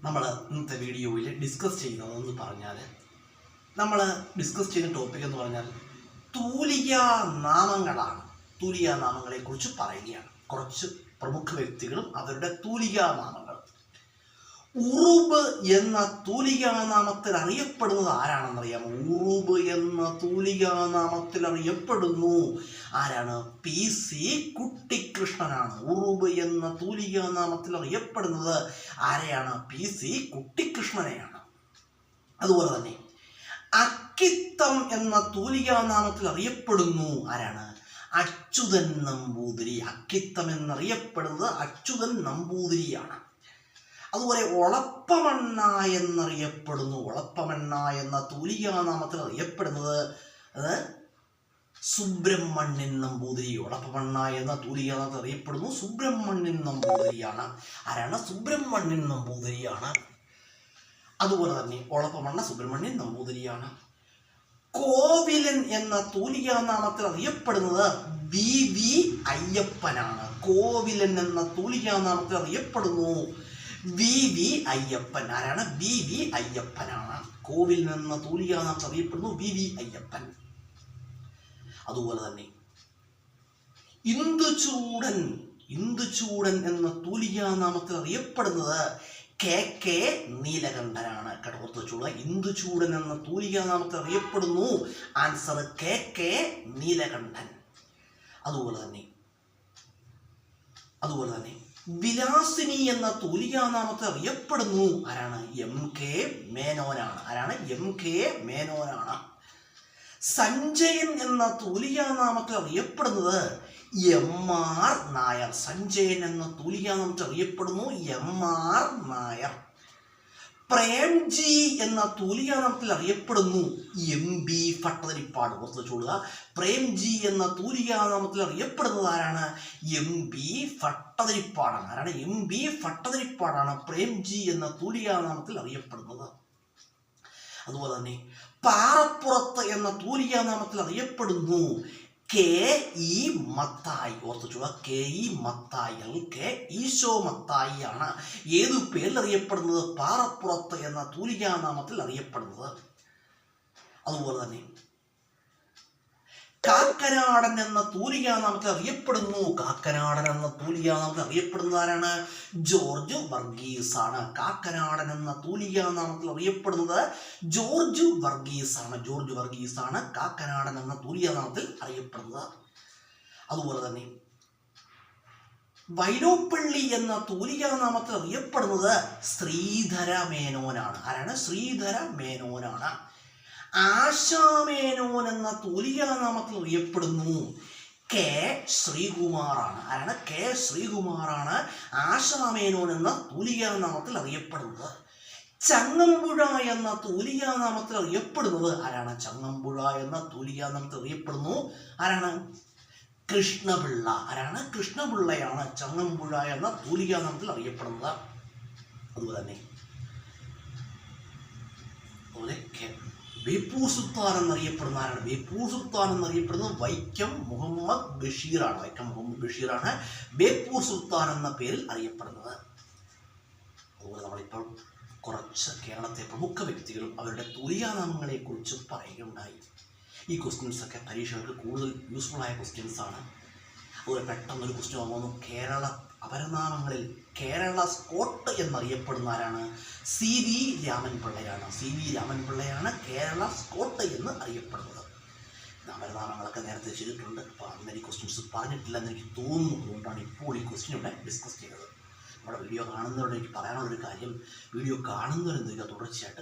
നമ്മൾ ഇന്നത്തെ വീഡിയോയിൽ ഡിസ്കസ് ചെയ്യുന്നതെന്ന് പറഞ്ഞാൽ നമ്മൾ ഡിസ്കസ് ചെയ്യുന്ന ടോപ്പിക് എന്ന് പറഞ്ഞാൽ തൂലികാ നാമങ്ങളാണ്. തൂലികാ നാമങ്ങളെക്കുറിച്ച് പറയുകയാണ്. കുറച്ച് പ്രമുഖ വ്യക്തികളും അവരുടെ തൂലികാ നാമങ്ങൾ. ഉറൂബ് എന്ന തൂലികാ നാമത്തിൽ അറിയപ്പെടുന്നത് ആരാണെന്നറിയാമോ? ഉറൂബ് എന്ന തൂലികാ നാമത്തിൽ അറിയപ്പെടുന്നു ആരാണ്? PC കുട്ടിക്കൃഷ്ണനാണ്. ഉറൂബ് എന്ന തൂലികാ നാമത്തിൽ അറിയപ്പെടുന്നത് ആരെയാണ്? PC കുട്ടിക്കൃഷ്ണനെയാണ്. അതുപോലെ തന്നെ അക്കിത്തം എന്ന തൂലികാ നാമത്തിൽ അറിയപ്പെടുന്നു ആരാണ്? അച്യുതൻ നമ്പൂതിരി. അക്കിത്തം എന്നറിയപ്പെടുന്നത് അച്യുതൻ നമ്പൂതിരിയാണ്. അതുപോലെ ഒളപ്പമണ്ണ എന്നറിയപ്പെടുന്നു. ഒളപ്പമണ്ണ എന്ന തൂലികാ നാമത്തിൽ അറിയപ്പെടുന്നത് സുബ്രഹ്മണ്യൻ നമ്പൂതിരി. ഒളപ്പമണ്ണ എന്ന തൂലികാ നാമത്തിൽ അറിയപ്പെടുന്നു സുബ്രഹ്മണ്യൻ നമ്പൂതിരിയാണ്. ആരാണ്? സുബ്രഹ്മണ്യൻ നമ്പൂതിരിയാണ്. അതുപോലെ തന്നെ ഒളപ്പമണ്ണ സുബ്രഹ്മണ്യൻ നമ്പൂതിരിയാണ്. കോവിലൻ എന്ന തൂലികാ നാമത്തിൽ അറിയപ്പെടുന്നത് VV അയ്യപ്പനാണ്. കോവിലൻ എന്ന തൂലികാ നാമത്തിൽ അറിയപ്പെടുന്നു VV അയ്യപ്പൻ. ആരാണ്? VV അയ്യപ്പനാണ്. കോവിലൻ എന്ന തൂലികാ നാമത്തിൽ അറിയപ്പെടുന്നു VV അയ്യപ്പൻ. അതുപോലെ തന്നെ ഇന്ദുചൂടൻ എന്ന തൂലികാ നാമത്തിൽ അറിയപ്പെടുന്നത് KK നീലകണ്ഠനാണ്. ഓർത്തുവെച്ചുള്ള ഇന്ദുചൂടൻ എന്ന തൂലികാ നാമത്തിൽ അറിയപ്പെടുന്നു ആൻസർ KK നീലകണ്ഠൻ. അതുപോലെ തന്നെ വിലാസിനി എന്ന തൂലികാ നാമത്തിൽ അറിയപ്പെടുന്നു ആരാണ്? MK മേനോനാണ്. ആരാണ്? MK മേനോനാണ്. സഞ്ജയൻ എന്ന തൂലികാ നാമത്തിൽ അറിയപ്പെടുന്നത് MR നായർ. സഞ്ജയൻ എന്ന തൂലികാ നാമത്തിൽ അറിയപ്പെടുന്നു MR നായർ. പ്രേംജി എന്ന തൂലികാ നാമത്തിൽ അറിയപ്പെടുന്നു MB ഭട്ടതിരിപ്പാട്. ഓർത്ത് വെച്ചോളുക. പ്രേംജി എന്ന തൂലികാ നാമത്തിൽ അറിയപ്പെടുന്നത് ആരാണ്? MB ഭട്ടതിരിപ്പാടാണ്. ആരാണ്? MB ഭട്ടതിരിപ്പാടാണ് പ്രേംജി എന്ന തൂലികാ നാമത്തിൽ അറിയപ്പെടുന്നത്. അതുപോലെ തന്നെ പാറപ്പുറത്ത് എന്ന തൂലികാ നാമത്തിൽ അറിയപ്പെടുന്നു KE മത്തായി. ഓർത്തുവെച്ചുള്ള KE മത്തായി അല്ലെങ്കിൽ ഈശോ മത്തായി ആണ് ഏതു പേരിൽ അറിയപ്പെടുന്നത്? പാറപ്പുറത്ത് എന്ന തൂലികാ നാമത്തിൽ അറിയപ്പെടുന്നത്. അതുപോലെ തന്നെ കാക്കനാടൻ എന്ന തൂലികാ നാമത്തിൽ അറിയപ്പെടുന്നു. കാക്കനാടൻ എന്ന തൂലികാ നാമത്തിൽ അറിയപ്പെടുന്നത് ആരാണ്? ജോർജ് വർഗീസ് ആണ്. കാക്കനാടൻ എന്ന തൂലികാ നാമത്തിൽ അറിയപ്പെടുന്നത് ജോർജ് വർഗീസ് ആണ്. ജോർജ് വർഗീസ് ആണ് കാക്കനാടൻ എന്ന തൂലികാ നാമത്തിൽ അറിയപ്പെടുന്നത്. അതുപോലെ തന്നെ വൈലോപ്പള്ളി എന്ന തൂലികാ നാമത്തിൽ അറിയപ്പെടുന്നത് ശ്രീധര മേനോനാണ്. ആരാണ്? ശ്രീധര മേനോനാണ്. ആശാമേനോൻ എന്ന തൂലികാ നാമത്തിൽ അറിയപ്പെടുന്നു K ശ്രീകുമാറാണ്. ആരാണ്? K ശ്രീകുമാറാണ് ആശാമേനോൻ എന്ന തൂലികാ നാമത്തിൽ അറിയപ്പെടുന്നത്. ചങ്ങമ്പുഴ എന്ന തൂലികാ നാമത്തിൽ അറിയപ്പെടുന്നത് ആരാണ്? ചങ്ങമ്പുഴ എന്ന തൂലികാ നാമത്തിൽ അറിയപ്പെടുന്നു ആരാണ്? കൃഷ്ണപിള്ള. ആരാണ്? കൃഷ്ണപിള്ളയാണ് ചങ്ങമ്പുഴ എന്ന തൂലികാ നാമത്തിൽ അറിയപ്പെടുന്നത്. അതുപോലെ തന്നെ ബേപ്പൂർ സുൽത്താൻ എന്നറിയപ്പെടുന്ന ആരാണ്? ബേപ്പൂർ സുൽത്താൻ എന്നറിയപ്പെടുന്നത് വൈക്കം മുഹമ്മദ് ബഷീറാണ്. വൈക്കം മുഹമ്മദ് ബഷീറാണ് ബേപ്പൂർ സുൽത്താൻ എന്ന പേരിൽ അറിയപ്പെടുന്നത്. അതുപോലെ നമ്മളിപ്പോൾ കുറച്ച് കേരളത്തെ പ്രമുഖ വ്യക്തികളും അവരുടെ തൂലികാ നാമങ്ങളെ കുറിച്ച് പറയുകയുണ്ടായി. ഈ ക്വസ്റ്റ്യൻസ് ഒക്കെ പരീക്ഷകൾക്ക് കൂടുതൽ യൂസ്ഫുൾ ആയ ക്വസ്റ്റ്യൻസ് ആണ്. അതുപോലെ പെട്ടെന്നൊരു ക്വസ്റ്റ്യൻ വന്നു, കേരള അപരനാമങ്ങളിൽ കേരള സ്കോട്ട് എന്നറിയപ്പെടുന്ന ആരാണ്? CV രാമൻപിള്ളയാണ്. CV രാമൻപിള്ളയാണ് കേരള സ്കോട്ട് എന്ന് അറിയപ്പെടുന്നത്. അപരനാമങ്ങളൊക്കെ നേരത്തെ ചെയ്തിട്ടുണ്ട്. അപ്പോൾ അന്ന് ഈ ക്വസ്റ്റ്യൻസ് പറഞ്ഞിട്ടില്ലെന്ന് എനിക്ക് തോന്നുന്നു. അതുകൊണ്ടാണ് ഇപ്പോൾ ഈ ക്വസ്റ്റ്യൻ ഇവിടെ ഡിസ്കസ് ചെയ്തത്. നമ്മുടെ വീഡിയോ കാണുന്നവരോട് എനിക്ക് പറയാനുള്ളൊരു കാര്യം, വീഡിയോ കാണുന്നവരെന്തിരിക്കുക തുടർച്ചയായിട്ട്